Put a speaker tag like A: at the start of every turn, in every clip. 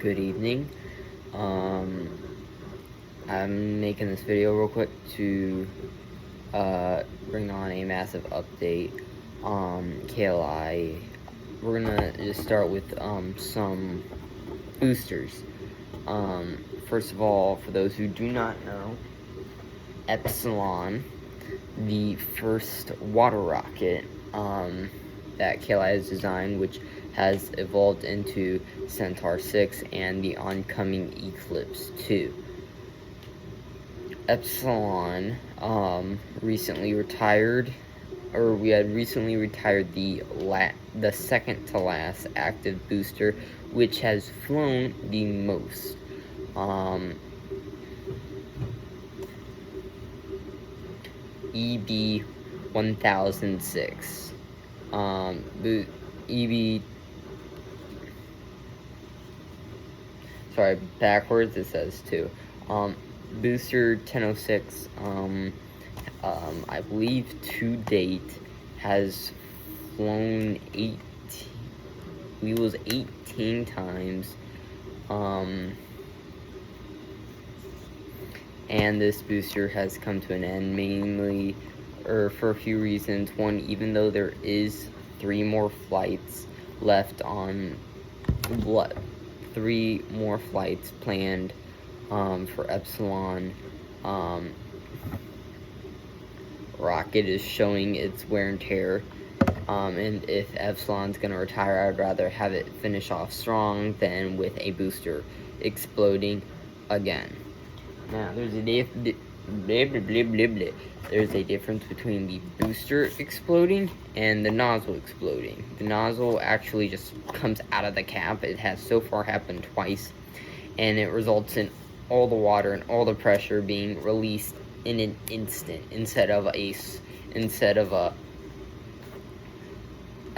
A: good evening. I'm making this video real quick to bring on a massive update on KLI. We're gonna just start with some boosters. First of all, for those who do not know, Epsilon, the first water rocket that KLI has designed, which has evolved into Centaur 6 and the oncoming Eclipse 2. Epsilon recently retired, or we had recently retired the second to last active booster, which has flown the most. EB 1006. The EB, sorry, backwards it says 2. Booster 1006, I believe to date has flown 18 times. And this booster has come to an end, mainly, or for a few reasons. One, even though there is 3 more flights left on, 3 more flights planned for Epsilon, rocket is showing its wear and tear. And if Epsilon's gonna retire, I'd rather have it finish off strong than with a booster exploding again. Now, there's a there's a difference between the booster exploding and the nozzle exploding. The nozzle actually just comes out of the cap. It has so far happened twice, and it results in all the water and all the pressure being released in an instant instead of a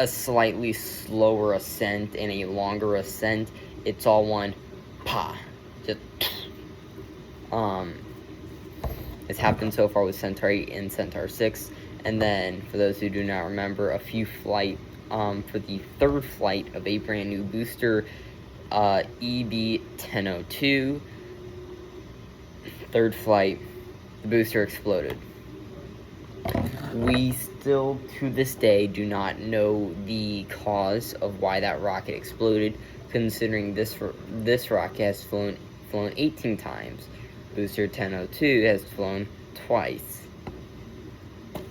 A: slightly slower ascent and a longer ascent. It's all one pa. Just it's happened so far with Centaur 8 and Centaur 6, and then for those who do not remember, a few flight for the third flight of a brand new booster, EB 1002, third flight, the booster exploded. We still to this day do not know the cause of why that rocket exploded, considering this rocket has flown 18 times. Booster 1002 has flown twice.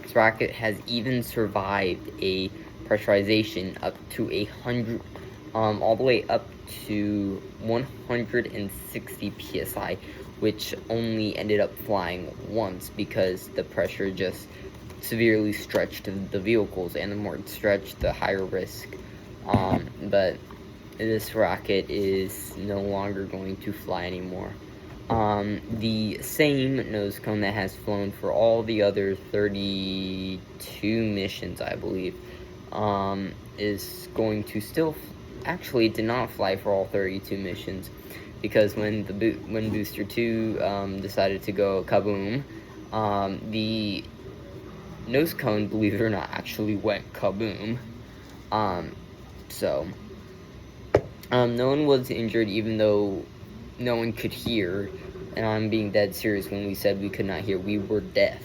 A: This rocket has even survived a pressurization up to 100, all the way up to 160 psi, which only ended up flying once because the pressure just severely stretched the vehicles, and the more it stretched, the higher risk. But this rocket is no longer going to fly anymore. The same nose cone that has flown for all the other 32 missions, I believe, is going to still, actually did not fly for all 32 missions, because when Booster 2 decided to go kaboom, the nose cone, believe it or not, actually went kaboom. No one was injured, even though no one could hear, and I'm being dead serious when we said we could not hear. We were deaf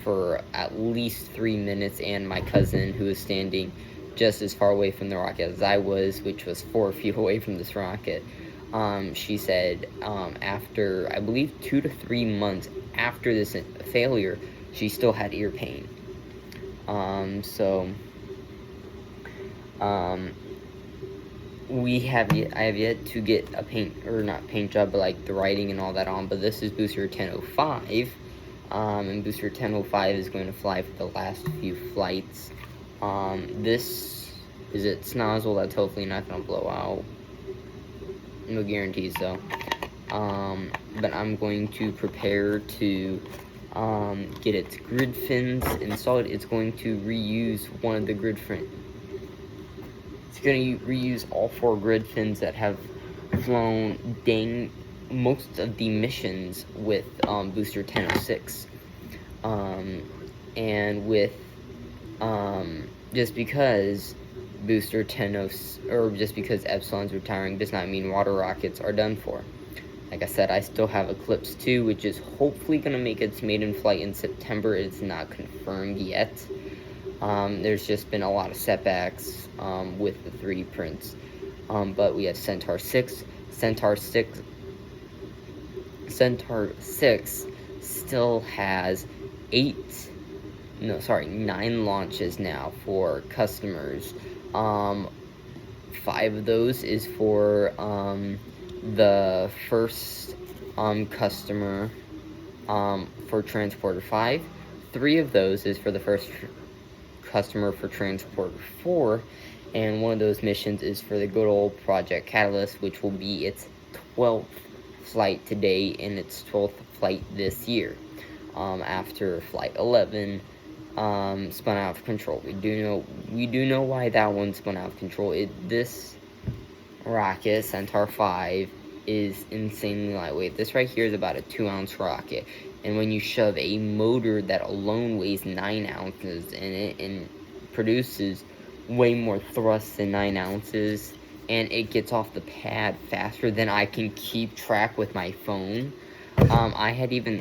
A: for at least 3 minutes, and my cousin, who was standing just as far away from the rocket as I was, which was 4 feet away from this rocket, she said after, I believe, 2 to 3 months after this failure, she still had ear pain. I have yet to get a paint job, but like the writing and all that on, but this is Booster 1005, and Booster 1005 is going to fly for the last few flights. This is its nozzle, that's hopefully not going to blow out. No guarantees though. But I'm going to prepare to get its grid fins installed. It's going to reuse one of the grid fins. It's going to reuse all 4 grid fins that have flown most of the missions with Booster 1006. And with just because Booster 10, or just because Epsilon's retiring does not mean water rockets are done for. Like I said, I still have Eclipse 2, which is hopefully going to make its maiden flight in September. It's not confirmed yet. There's just been a lot of setbacks with the 3D prints. But we have Centaur 6. Centaur 6 still has 9 launches now for customers. 5 of those is for the first customer for Transporter 5. 3 of those is for the first customer for Transporter 4, and one of those missions is for the good old Project Catalyst, which will be its 12th flight today and its 12th flight this year, after Flight 11 spun out of control. We do know why that one spun out of control. This rocket, Centaur 5, is insanely lightweight. This right here is about a 2-ounce rocket, and when you shove a motor that alone weighs 9 ounces in it and produces way more thrust than 9 ounces, and it gets off the pad faster than I can keep track with my phone. I had even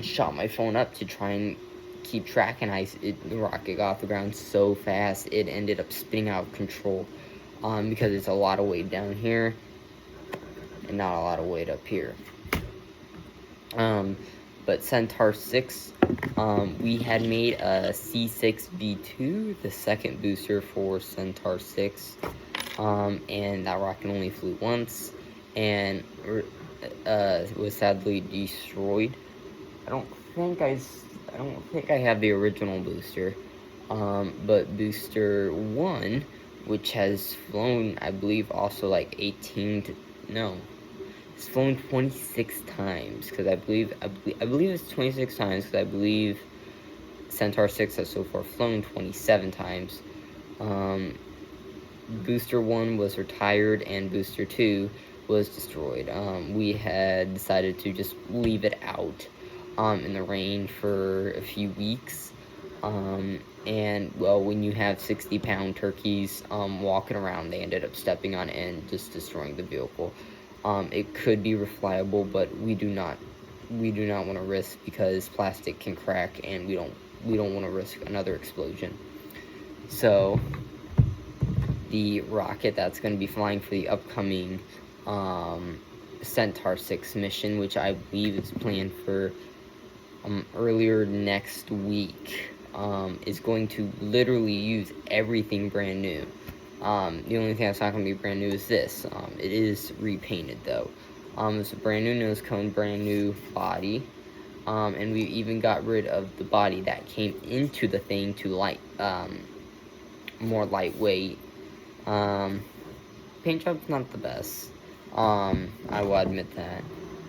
A: shot my phone up to try and keep track, and the rocket got off the ground so fast it ended up spinning out of control, because it's a lot of weight down here and not a lot of weight up here. But Centaur 6, we had made a C6B2, the second booster for Centaur 6, and that rocket only flew once, and was sadly destroyed. I don't think I have the original booster, but Booster 1, which has flown, I believe, also like it's flown 26 times, because I believe it's 26 times, because I believe Centaur 6 has so far flown 27 times. Booster 1 was retired, and Booster 2 was destroyed. We had decided to just leave it out in the rain for a few weeks. And, well, when you have 60-pound turkeys walking around, they ended up stepping on it and just destroying the vehicle. It could be reflyable, but we do not want to risk, because plastic can crack, and we don't want to risk another explosion. So the rocket that's going to be flying for the upcoming Centaur 6 mission, which I believe is planned for earlier next week, is going to literally use everything brand new. The only thing that's not going to be brand new is this. It is repainted, though. It's a brand new nose cone, brand new body, and we even got rid of the body that came into the thing to more lightweight. Paint job's not the best. I will admit that.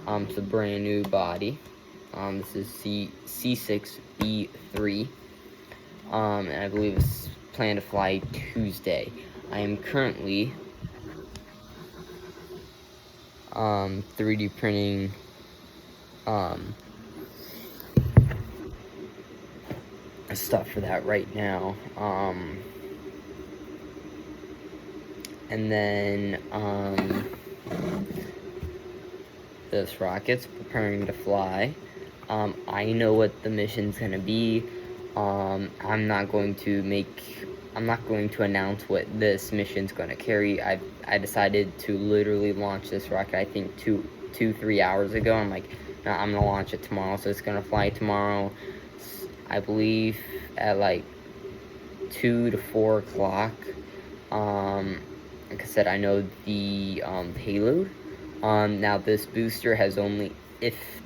A: It's a brand new body. This is C6B3, and I believe it's planned to fly Tuesday. I am currently 3D printing stuff for that right now. And then this rocket's preparing to fly. I know what the mission's gonna be. I'm not going to announce what this mission's going to carry. I decided to literally launch this rocket, I think 3 hours ago. I'm like, no, I'm going to launch it tomorrow, so it's going to fly tomorrow, I believe, at like 2 to 4 o'clock. Like I said, I know the payload. Now this booster has only,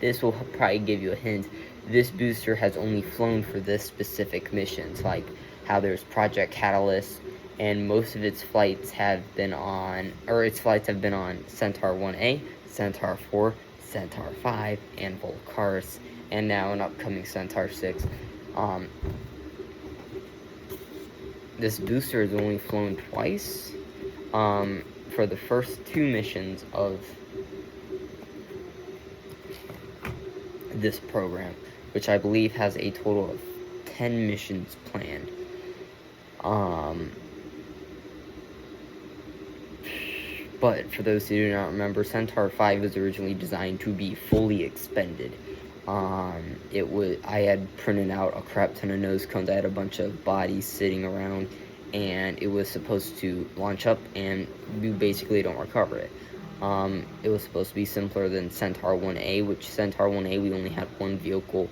A: this will probably give you a hint, this booster has only flown for this specific missions, like how there's Project Catalyst, and most of its flights have been on, Centaur 1A, Centaur 4, Centaur 5, and Volcaris, and now an upcoming Centaur 6. This booster has only flown twice, for the first 2 missions of this program, which I believe has a total of 10 missions planned. But for those who do not remember, Centaur 5 was originally designed to be fully expended. I had printed out a crap ton of nose cones. I had a bunch of bodies sitting around, and it was supposed to launch up, and you basically don't recover it. It was supposed to be simpler than Centaur 1A, which Centaur 1A, we only had one vehicle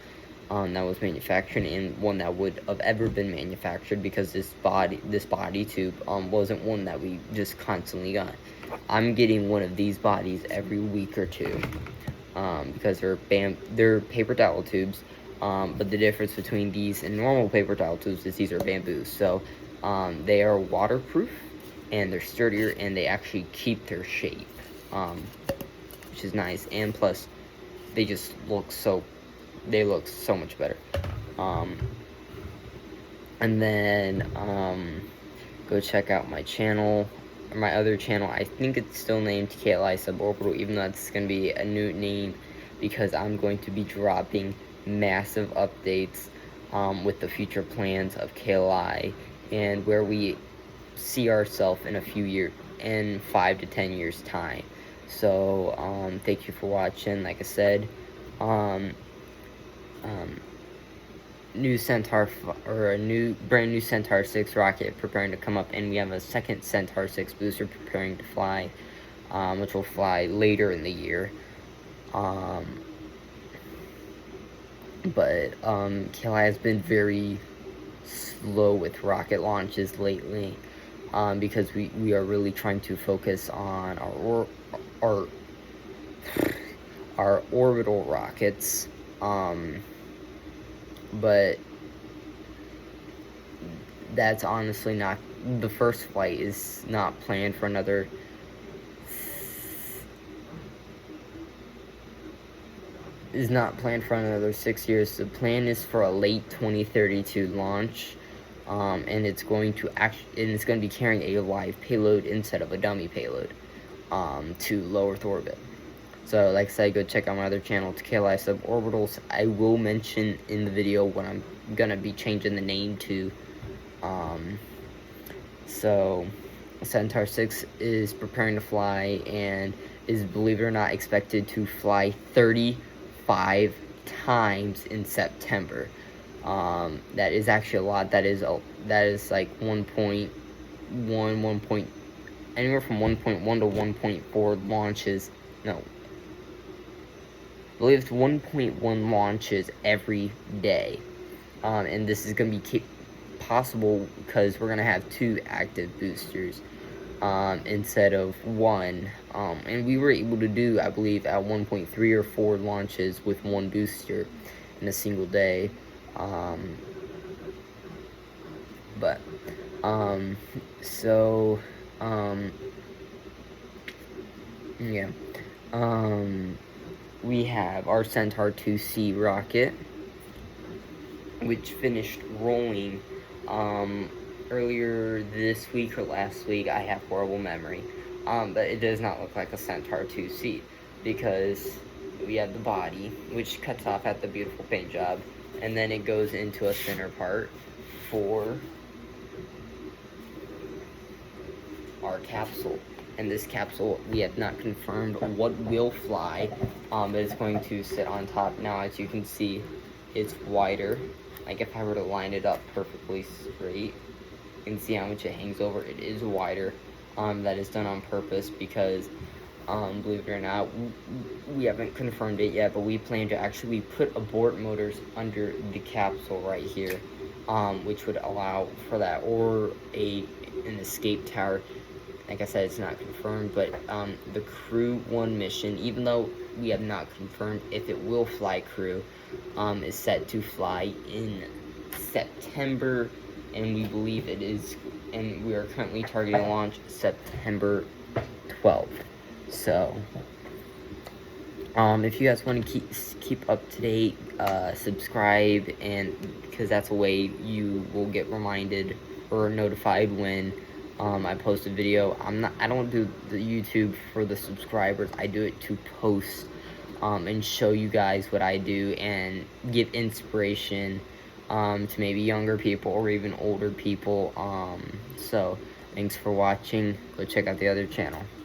A: that was manufactured, and one that would have ever been manufactured, because this body tube wasn't one that we just constantly got. I'm getting one of these bodies every week or two, because they're paper towel tubes, but the difference between these and normal paper towel tubes is these are bamboo, so they are waterproof, and they're sturdier, and they actually keep their shape, which is nice, and plus they just look so much better. And then go check out my channel, my other channel. I think it's still named KLI Suborbital, even though it's going to be a new name, because I'm going to be dropping massive updates with the future plans of KLI and where we see ourselves in a few years, in 5 to 10 years time. So thank you for watching. Like I said, new Centaur, or a brand new Centaur 6 rocket preparing to come up, and we have a second Centaur 6 booster preparing to fly, which will fly later in the year. But KLI has been very slow with rocket launches lately, because we are really trying to focus on our orbital rockets. But that's honestly not, the first flight is not planned for another 6 years. The plan is for a late 2032 launch, and it's going to be carrying a live payload instead of a dummy payload to low Earth orbit. So, like I said, go check out my other channel, to KLI Suborbitals. I will mention in the video what I'm gonna be changing the name to. So, Centaur 6 is preparing to fly, and is, believe it or not, expected to fly 35 times in September. That is actually a lot. That is like anywhere from 1.1 to 1.4 launches. No, I believe it's 1.1 launches every day, and this is going to be possible because we're going to have 2 active boosters instead of 1, and we were able to do, I believe, at 1.3 or 4 launches with 1 booster in a single day. We have our Centaur 2C rocket, which finished rolling earlier this week or last week. I have horrible memory, but it does not look like a Centaur 2C, because we have the body, which cuts off at the beautiful paint job, and then it goes into a center part for our capsule. And this capsule, we have not confirmed what will fly, but it's going to sit on top. Now, as you can see, it's wider. Like, if I were to line it up perfectly straight, you can see how much it hangs over. It is wider. That is done on purpose because, believe it or not, we haven't confirmed it yet, but we plan to actually put abort motors under the capsule right here, which would allow for that, or an escape tower. Like I said, it's not confirmed, but the Crew 1 mission, even though we have not confirmed if it will fly Crew, is set to fly in September, and we believe it is, and we are currently targeting launch September 12th. So, if you guys want to keep up to date, subscribe, and because that's a way you will get reminded or notified when I post a video. I don't do the YouTube for the subscribers. I do it to post and show you guys what I do and give inspiration to maybe younger people or even older people. So thanks for watching. Go check out the other channel.